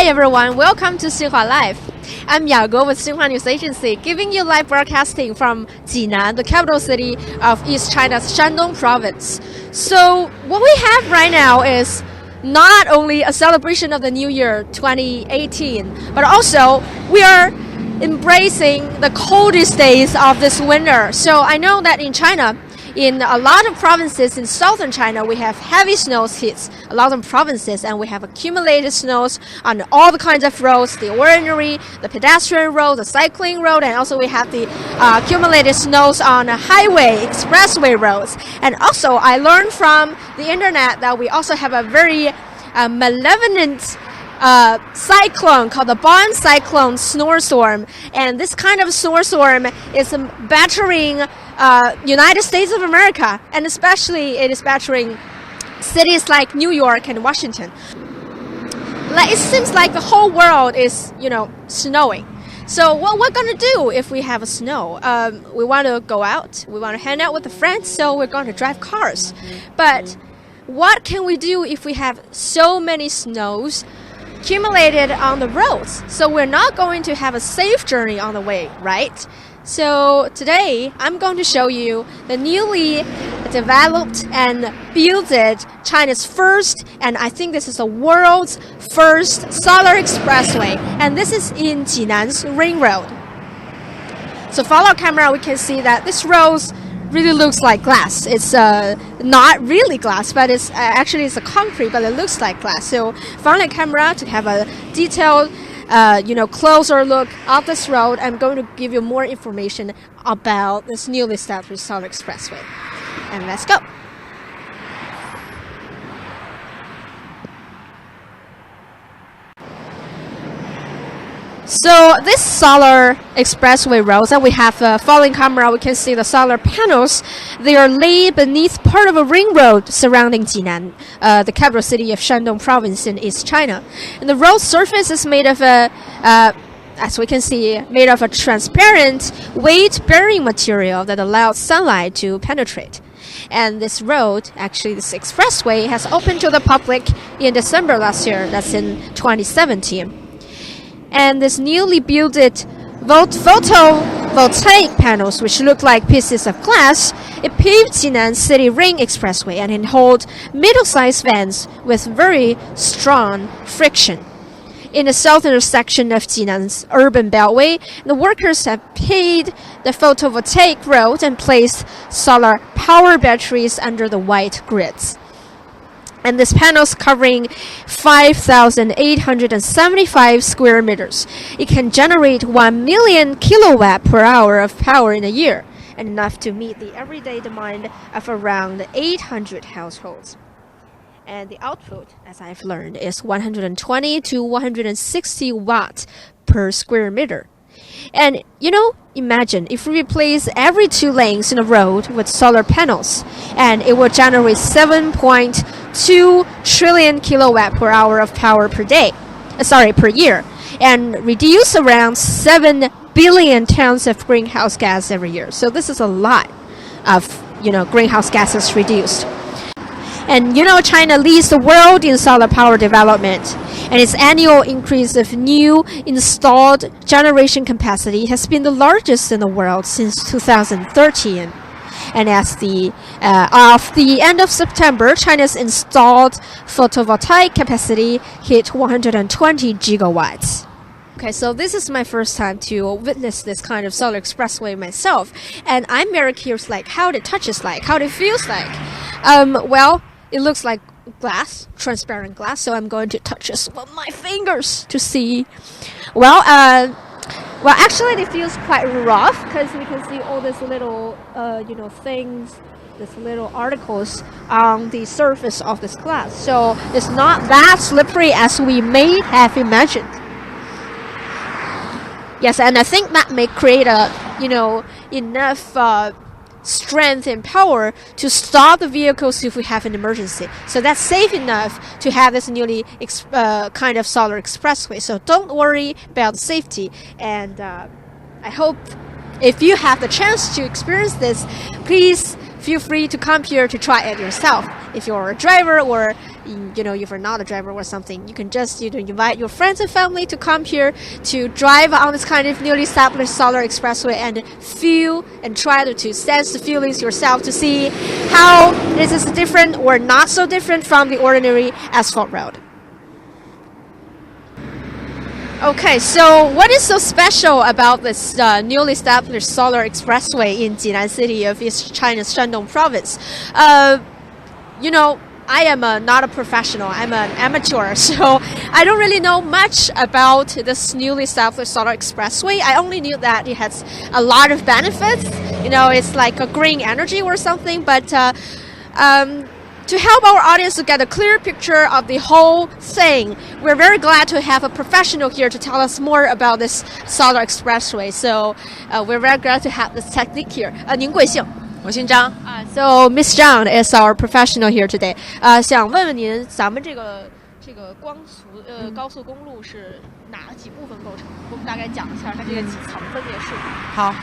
everyone, welcome to Xinhua Live. I'm Yago with Xinhua News Agency, giving you live broadcasting from Jinan, the capital city of East China's Shandong province. So what we have right now is not only a celebration of the New Year 2018, but also we are embracing the coldest days of this winter. So I know that in China, in a lot of provinces in southern China, we have heavy snows hits a lot of provinces, and we have accumulated snows on all the kinds of roads, the ordinary, the pedestrian road, the cycling road, and also we have the accumulated snows on highway, expressway roads. And also, I learned from the internet that we also have a very malevolent cyclone called the Bon Cyclone Snowstorm, and this kind of snowstorm is battering United States of America, and especially it is battering cities like New York and Washington. Like it seems like the whole world is, snowing. So what we're gonna do if we have a snow? We want to go out, we want to hang out with the friends, so we're going to drive cars. But what can we do if we have so many snows accumulated on the roads? So we're not going to have a safe journey on the way, right? So today I'm going to show you the newly developed and built China's first, and I think this is the world's first solar expressway, and this is in Jinan's Ring Road. So follow camera, we can see that this road really looks like glass. It's not really glass, but it's actually it's a concrete, but it looks like glass. So follow the camera to have a detailed closer look of this road. I'm going to give you more information about this newly established solar expressway. And let's go. So this solar expressway roads that we have following camera, we can see the solar panels. They are laid beneath part of a ring road surrounding Jinan, the capital city of Shandong province in East China. And the road surface is made of as we can see, made of a transparent, weight-bearing material that allows sunlight to penetrate. And this road, actually this expressway, has opened to the public in December last year. That's in 2017. And this newly built photovoltaic panels, which look like pieces of glass, it paved Jinan City Ring Expressway, and it holds middle-sized vans with very strong friction. In the southern section of Jinan's urban beltway, the workers have paved the photovoltaic road and placed solar power batteries under the white grids. And this panel's covering 5,875 square meters. It can generate 1 million kilowatt per hour of power in a year, and enough to meet the everyday demand of around 800 households. And the output, as I've learned, is 120 to 160 watts per square meter. And imagine if we replace every 2 lanes in a road with solar panels, and it will generate 7.2 trillion kilowatt per hour of power per year, and reduce around 7 billion tons of greenhouse gas every year. So this is a lot of greenhouse gases reduced. And China leads the world in solar power development, and its annual increase of new installed generation capacity has been the largest in the world since 2013. And of the end of September, China's installed photovoltaic capacity hit 120 gigawatts. Okay, so this is my first time to witness this kind of solar expressway myself, and I'm very curious, like how it touches like, how it feels like. Well, it looks like glass, transparent glass, so I'm going to touch this with my fingers to see. Well, actually it feels quite rough, because we can see all these little, things, these little articles on the surface of this glass. So it's not that slippery as we may have imagined. Yes, and I think that may create enough strength and power to stop the vehicles if we have an emergency. So that's safe enough to have this newly kind of solar expressway. So don't worry about the safety. And I hope if you have the chance to experience this, please feel free to come here to try it yourself. If you're a driver or if you're not a driver or something, you can just invite your friends and family to come here to drive on this kind of newly established solar expressway and feel and try to sense the feelings yourself to see how this is different or not so different from the ordinary asphalt road. Okay, so what is so special about this newly established solar expressway in Jinan City of East China's Shandong province? I am not a professional. I'm an amateur, so I don't really know much about this newly established solar expressway. I only knew that it has a lot of benefits. It's like a green energy or something, but to help our audience to get a clear picture of the whole thing, we're very glad to have a professional here to tell us more about this solar expressway. So we're very glad to have this technique here. 您贵姓？我姓张。So Miss Zhang is our professional here today. 想问问您，咱们这个高速公路是哪几部分构成？给我们大概讲一下它这个几层分别是。好。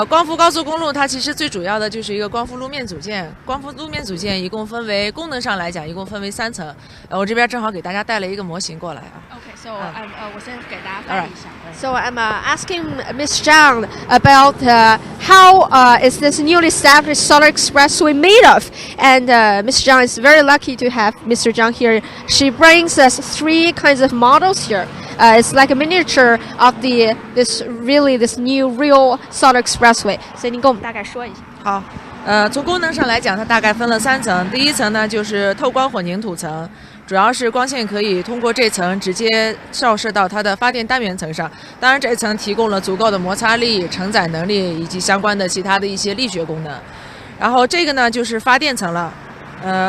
光伏高速公路它其实最主要的就是一个光伏路面组件。光伏路面组件一共分为功能上来讲，一共分为3层。我这边正好给大家带了一个模型过来啊。Okay, so我先给大家翻译一下。So I'm asking Miss Zhang about how is this newly established solar expressway made of? And Miss Zhang is very lucky to have Mr. Zhang here. She brings us 3 kinds of models here. It's like a miniature of this new real solar expressway. 所以您跟我们大概说一下。好，从功能上来讲，它大概分了3层。第一层呢就是透光混凝土层，主要是光线可以通过这层直接照射到它的发电单元层上。当然，这层提供了足够的摩擦力、承载能力以及相关的其他的一些力学功能。然后这个呢就是发电层了。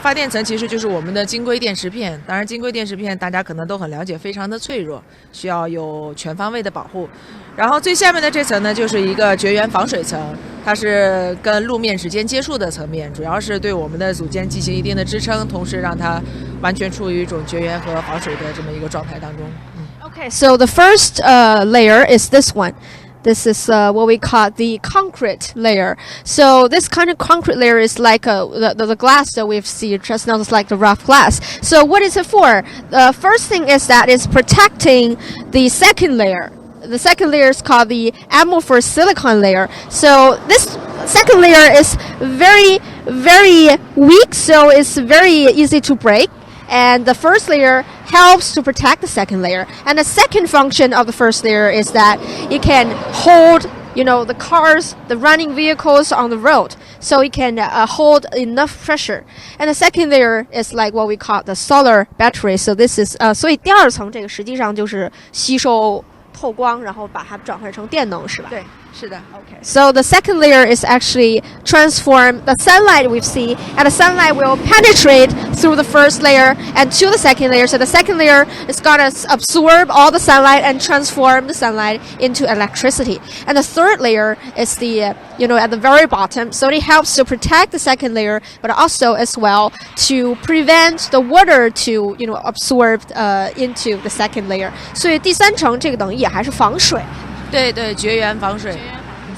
发电层其实就是我们的晶硅电池片。当然，晶硅电池片大家可能都很了解，非常的脆弱，需要有全方位的保护。然后最下面的这层呢，就是一个绝缘防水层，它是跟路面直接接触的层面，主要是对我们的组件进行一定的支撑，同时让它完全处于一种绝缘和防水的这么一个状态当中。Okay, so the first layer is this one. This is what we call the concrete layer. So this kind of concrete layer is like the glass that we've seen just now. It's like the rough glass. So what is it for? The first thing is that it's protecting the second layer. The second layer is called the amorphous silicon layer. So this second layer is very, very weak, so it's very easy to break. And the first layer helps to protect the second layer. And the second function of the first layer is that it can hold, the cars, the running vehicles on the road. So it can hold enough pressure. And the second layer is like what we call the solar battery. So this is, 所以第2层这个实际上就是吸收透光，然后把它转换成电能，是吧？对。是的。Okay. So the second layer is actually transform the sunlight we've seen, and the sunlight will penetrate through the first layer and to the second layer. So the second layer is gonna absorb all the sunlight and transform the sunlight into electricity. And the third layer is the at the very bottom. So it helps to protect the second layer, but also as well to prevent the water to absorb into the second layer. 所以第3层这个等于也还是防水。对对，绝缘防水。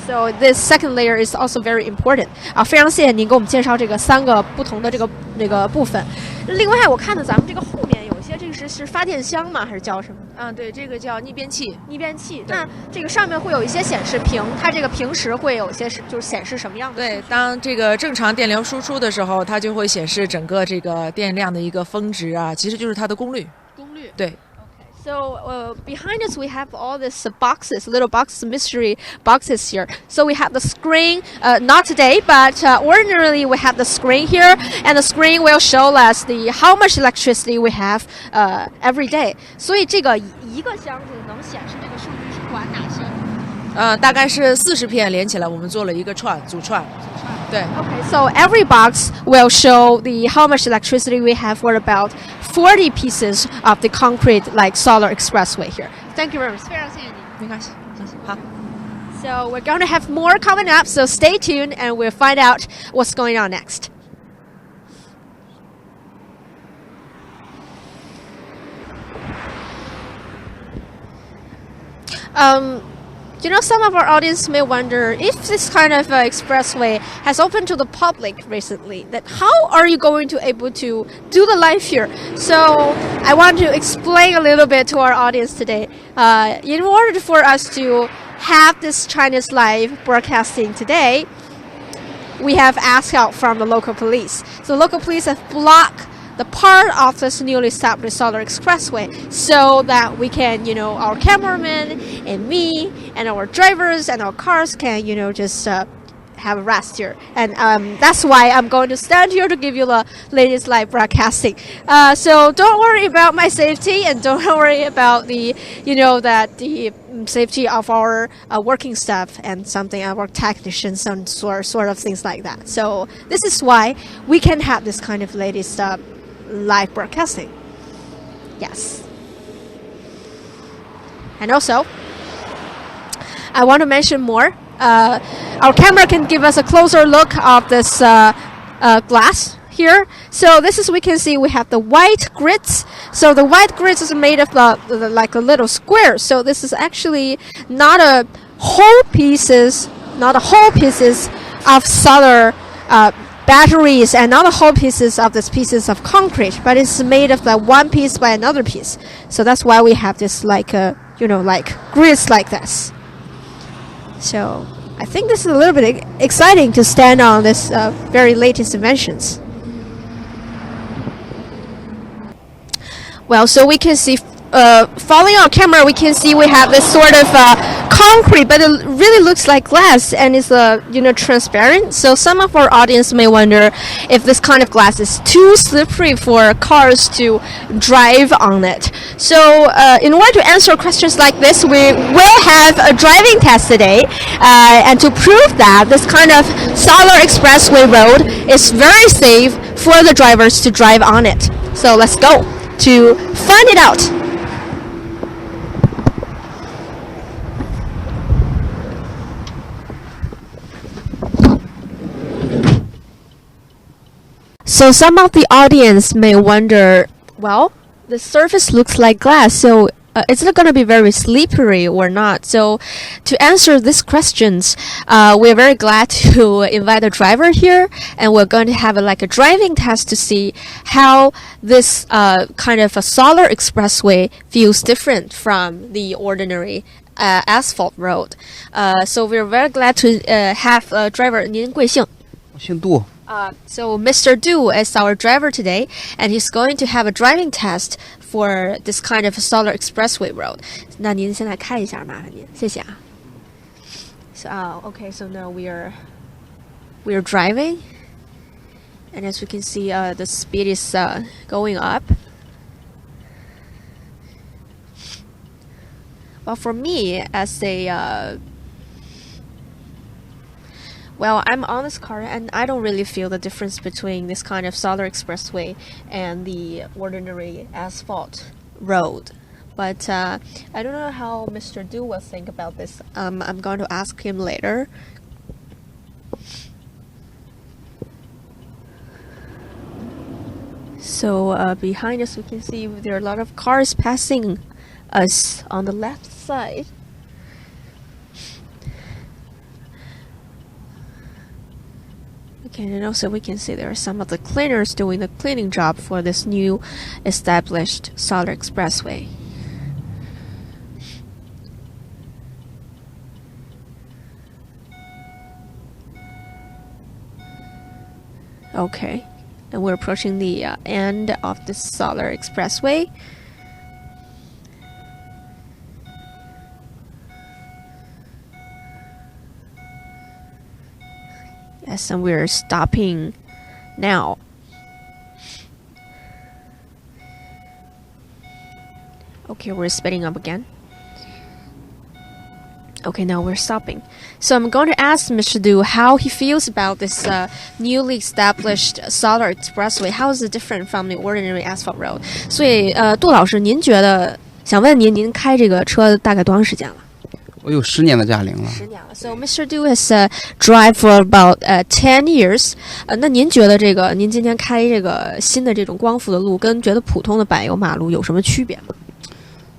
So this second layer is also very important. 非常谢谢您给我们介绍这个3个不同的这个部分。另外，我看到咱们这个后面有一些，这个是发电箱吗？还是叫什么？对，这个叫逆变器。逆变器。那这个上面会有一些显示屏，它这个平时会有一些就是显示什么样的？对，当这个正常电流输出的时候，它就会显示整个这个电量的一个峰值啊，其实就是它的功率。功率。对。So behind us we have all these boxes, little boxes, mystery boxes here. So we have the screen, not today, but ordinarily we have the screen here, and the screen will show us how much electricity we have every day. 所以这个一个箱子能显示这个数据是管哪些？大概是40片连起来，我们做了一个组串。对。Okay, so every box will show how much electricity we have for about 40 pieces of the concrete like solar expressway here. Thank you very much. 非常谢谢您。没关系，谢谢。好。So we're going to have more coming up, so stay tuned and we'll find out what's going on next. some of our audience may wonder if this kind of expressway has opened to the public recently, that how are you going to able to do the live here? So I want to explain a little bit to our audience today. In order for us to have this Chinese live broadcasting today, we have asked help from the local police. So local police have blocked the part of this newly established solar expressway so that we can, our cameraman and me and our drivers and our cars can, just have a rest here. And that's why I'm going to stand here to give you the latest live broadcasting. So don't worry about my safety and don't worry about the safety of our working staff and something our technicians and sort of things like that. So this is why we can have this kind of latest live broadcasting. Yes. And also, I want to mention more. Our camera can give us a closer look of this glass here. So this is, we can see we have the white grids. So the white grids is made of like a little square. So this is actually not a whole pieces of solar batteries and not the whole pieces of these pieces of concrete, but it's made of the one piece by another piece. So that's why we have this like grids like this. So I think this is a little bit exciting to stand on this very latest inventions. Well, so we can see following our camera, we can see we have this sort of concrete, but it really looks like glass and it's transparent. So some of our audience may wonder if this kind of glass is too slippery for cars to drive on it. So in order to answer questions like this, we will have a driving test today, and to prove that this kind of solar expressway road is very safe for the drivers to drive on it. So let's go to find it out. So some of the audience may wonder, well, the surface looks like glass, so is it going to be very slippery or not? So to answer these questions, we're very glad to invite a driver here, and we're going to have a driving test to see how this kind of a solar expressway feels different from the ordinary asphalt road. So we're very glad to have a driver. 您贵姓？我姓杜。 So Mr. Du is our driver today, and he's going to have a driving test for this kind of solar expressway road. 那您先来开一下，麻烦您，谢谢啊。So okay, so now we are driving, and as we can see, the speed is going up. Well, for me, as a well, I'm on this car and I don't really feel the difference between this kind of solar expressway and the ordinary asphalt road. But I don't know how Mr. Du will think about this. I'm going to ask him later. So behind us we can see there are a lot of cars passing us on the left side. Okay, and also we can see there are some of the cleaners doing the cleaning job for this new established solar expressway. Okay, and we're approaching the end of the solar expressway. Yes, and we're stopping now. Okay, we're speeding up again. Okay, now we're stopping. So I'm going to ask Mr. Du how he feels about this newly established solar expressway. How is it different from the ordinary asphalt road? 所以杜老师，您觉得想问您开这个车大概多长时间了？我有10年的驾龄了。10年了。So Mr. Du has drive for about 10 years. 那您觉得这个您今天开这个新的这种光伏的路，跟觉得普通的柏油马路有什么区别吗？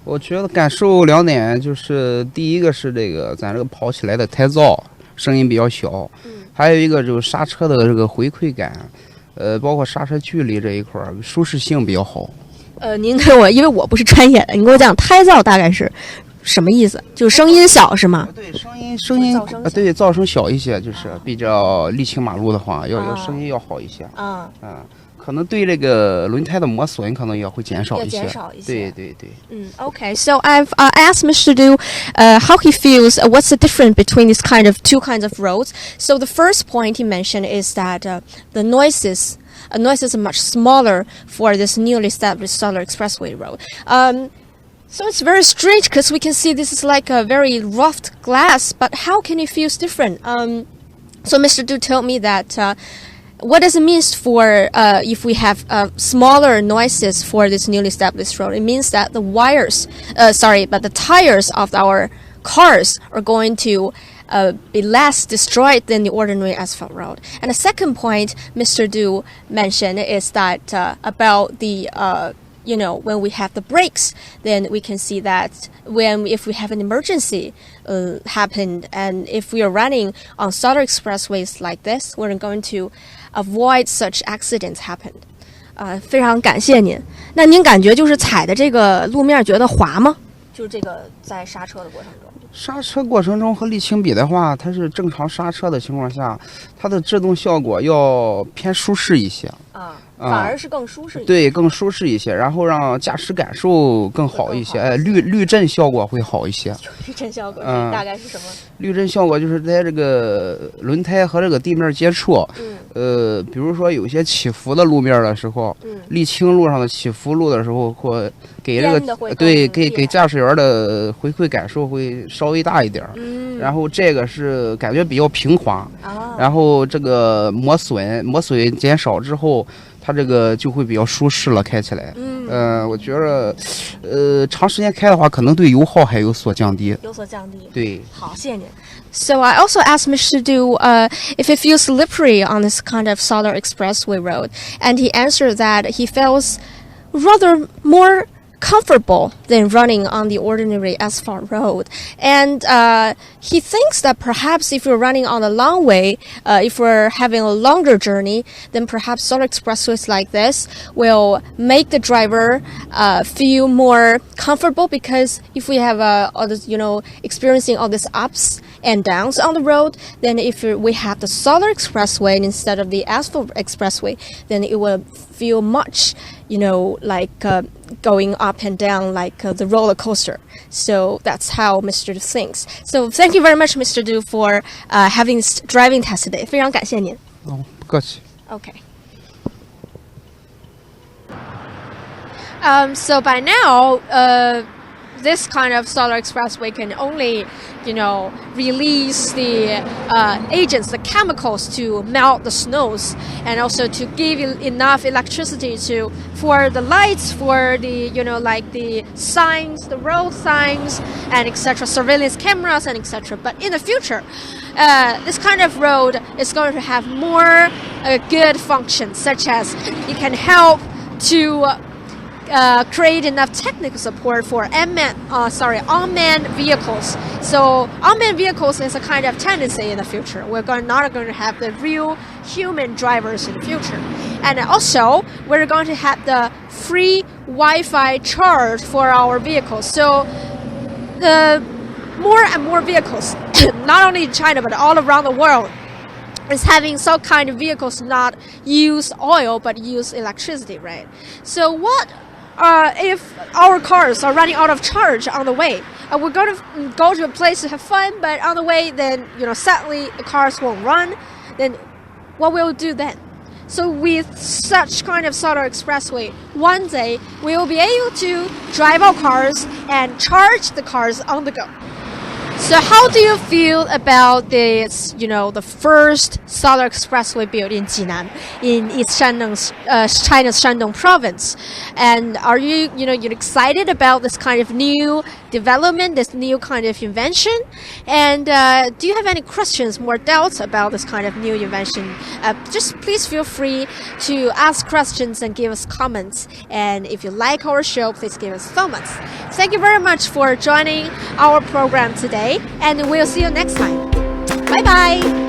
我觉得感受2点，就是第一个是这个咱这个跑起来的太燥，声音比较小，还有一个就是刹车的这个回馈感，包括刹车距离这一块舒适性比较好。您给我，因为我不是专业的，您给我讲胎噪大概是什么意思？就是声音小是吗？对，声音对，噪声小一些，就是比较沥青马路的话，要声音要好一些。可能对这个轮胎的磨损可能也会减少一些。对。Okay. So I've asked Mr. Du how he feels. What's the difference between this kind of two kinds of roads? So the first point he mentioned is that the noises are much smaller for this newly established Solar Expressway road. So it's very strange because we can see this is like a very rough glass, but how can it feel different? So Mr. Du told me that what does it mean for if we have smaller noises for this newly established road? It means that the tires of our cars are going to be less destroyed than the ordinary asphalt road. And the second point Mr. Du mentioned is that about the when we have the brakes, then we can see that if we have an emergency happened, and if we are running on solar expressways like this, we're going to avoid such accidents happen. 非常感谢您。那您感觉就是踩的这个路面觉得滑吗？就是这个在刹车的过程中。刹车过程中和沥青比的话，它是正常刹车的情况下，它的制动效果要偏舒适一些。反而是更舒适一些。对，更舒适一些，然后让驾驶感受更好一些。滤震效果会好一些。滤震效果大概是什么？滤震效果就是在这个轮胎和这个地面接触，比如说有些起伏的路面的时候，沥青路上的起伏路的时候，或给这个给驾驶员的回馈感受会稍微大一点。然后这个是感觉比较平滑，然后这个磨损减少之后，它这个就会比较舒适了，开起来。我觉得，长时间开的话，可能对油耗还有所降低。对。好，谢谢您。So I also asked Mr. Du if it feels slippery on this kind of solar expressway road, and he answered that he feels rather more comfortable than running on the ordinary asphalt road. And he thinks that perhaps if you're running on a long way, if we're having a longer journey, then perhaps solar expressways like this will make the driver feel more comfortable, because if we have all this, experiencing all these ups and downs on the road, then if we have the solar expressway instead of the asphalt expressway, then it will feel much, like going up and down like the roller coaster. So that's how Mr. Du thinks. So thank you very much, Mr. Du, for having this driving test today. 非常感谢您。不客气。Okay. So by now, this kind of solar expressway can only, release the agents, the chemicals to melt the snows, and also to give enough electricity for the lights, for the, like the signs, the road signs, and etc., surveillance cameras, and etc. But in the future, this kind of road is going to have more good functions, such as it can help to create enough technical support for unmanned vehicles. So unmanned vehicles is a kind of tendency in the future. We're not going to have the real human drivers in the future. And also, we're going to have the free Wi-Fi charge for our vehicles. So the more and more vehicles, not only in China, but all around the world, is having some kind of vehicles not use oil, but use electricity, right? So what if our cars are running out of charge on the way? We're going to go to a place to have fun, but on the way, then, sadly, the cars won't run. Then what will we do then? So with such kind of solar expressway, one day we will be able to drive our cars and charge the cars on the go. So how do you feel about this, the first solar expressway built in Jinan, in East Shandong's, China's Shandong province? And are you're excited about this kind of new development, this new kind of invention? And do you have any questions, more doubts about this kind of new invention? Just please feel free to ask questions and give us comments. And if you like our show, please give us thumbs up. Thank you very much for joining our program today, and we'll see you next time. Bye bye.